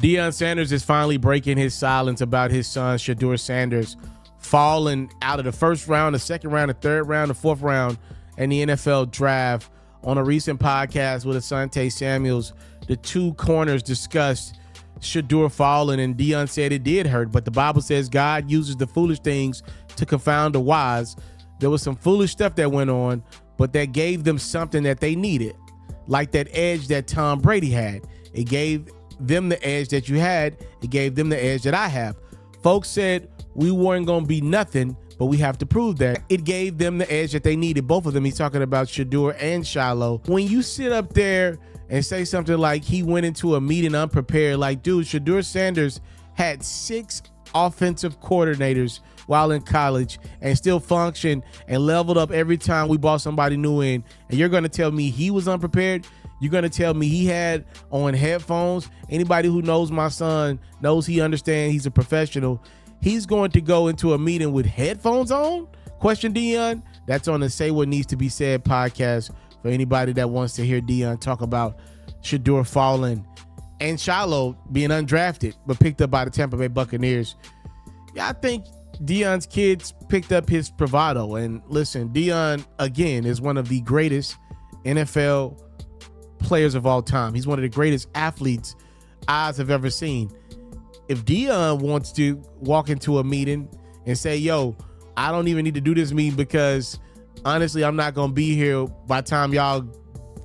Deion Sanders is finally breaking his silence about his son, Shedeur Sanders, falling out of the first round, the second round, the third round, the fourth round in the NFL draft. On a recent podcast with Asante Samuels, the two corners discussed Shedeur falling, and Deion said it did hurt, but the Bible says God uses the foolish things to confound the wise. There was some foolish stuff that went on, but that gave them something that they needed, like that edge that Tom Brady had. It gave them the edge that you had. It gave them the edge that I have. Folks said we weren't going to be nothing, but we have to prove that. It gave them the edge that they needed. Both of them. He's talking about Shedeur and Shiloh. When you sit up there and say something like he went into a meeting unprepared, like, dude, Shedeur Sanders had 6 offensive coordinators while in college and still functioned and leveled up every time we brought somebody new in. And you're going to tell me he was unprepared? You're going to tell me he had on headphones? Anybody who knows my son knows he understands he's a professional. He's going to go into a meeting with headphones on? Question Deion. That's on the Say What Needs to Be Said podcast for anybody that wants to hear Deion talk about Shedeur falling and Shiloh being undrafted but picked up by the Tampa Bay Buccaneers. Yeah, I think Deion's kids picked up his bravado. And listen, Deion, again, is one of the greatest NFL players of all time. He's one of the greatest athletes eyes have ever seen. If Deion wants to walk into a meeting and say, yo, I don't even need to do this meeting because honestly, I'm not going to be here by the time y'all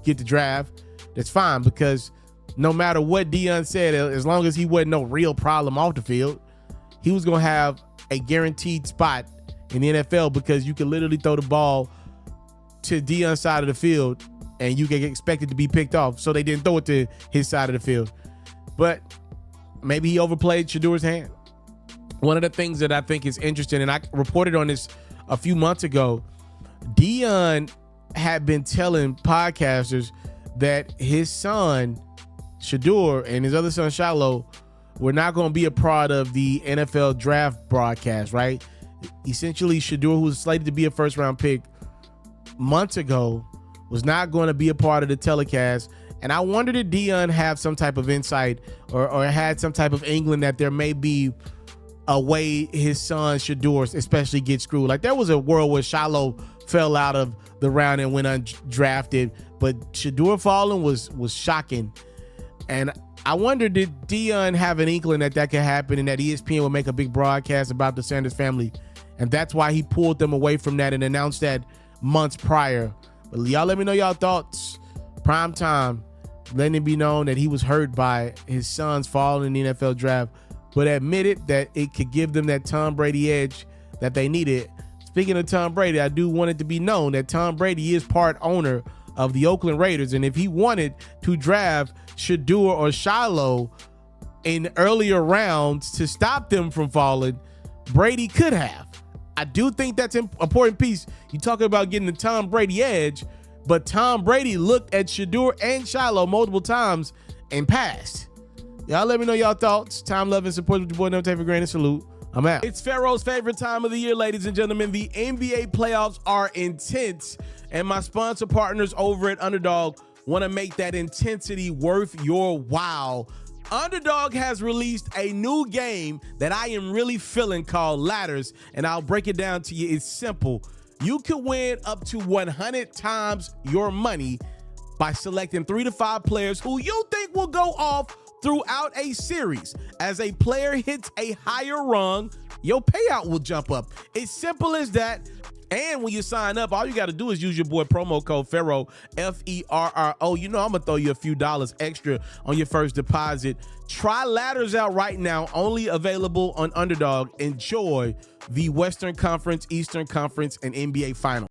get the draft, that's fine, because no matter what Deion said, as long as he wasn't no real problem off the field, he was going to have a guaranteed spot in the NFL, because you can literally throw the ball to Deion's side of the field and you can get expected to be picked off. So they didn't throw it to his side of the field. But maybe he overplayed Shedeur's hand. One of the things that I think is interesting, and I reported on this a few months ago, Deion had been telling podcasters that his son, Shedeur, and his other son, Shiloh, were not going to be a part of the NFL draft broadcast, right? Essentially, Shedeur, who was slated to be a first-round pick months ago, was not going to be a part of the telecast. And I wonder, did Deion have some type of insight or had some type of inkling that there may be a way his son Shedeur especially gets screwed? Like, there was a world where Shiloh fell out of the round and went undrafted, but Shedeur falling was shocking. And I wonder, did Deion have an inkling that that could happen and that ESPN would make a big broadcast about the Sanders family? And that's why he pulled them away from that and announced that months prior. But y'all let me know y'all thoughts. Prime time, letting it be known that he was hurt by his son's fall in the NFL draft, but admitted that it could give them that Tom Brady edge that they needed. Speaking of Tom Brady, I do want it to be known that Tom Brady is part owner of the Oakland Raiders, and if he wanted to draft Shedeur or Shiloh in earlier rounds to stop them from falling, Brady could have. I do think that's an important piece. You talk about getting the Tom Brady edge, but Tom Brady looked at Shedeur and Shiloh multiple times and passed. Y'all let me know y'all thoughts. Time, love, and support with your boy. Never take for granted. Salute. I'm out. It's Pharaoh's favorite time of the year, ladies and gentlemen. The NBA playoffs are intense, and my sponsor partners over at Underdog want to make that intensity worth your while. Underdog has released a new game that I am really feeling called Ladders, and I'll break it down to you. It's simple. You can win up to 100 times your money by selecting 3 to 5 players who you think will go off throughout a series. As a player hits a higher rung, your payout will jump up. It's simple as that. And when you sign up, all you got to do is use your boy promo code Ferro, F-E-R-R-O. You know I'm going to throw you a few dollars extra on your first deposit. Try Ladders out right now, only available on Underdog. Enjoy the Western Conference, Eastern Conference, and NBA Finals.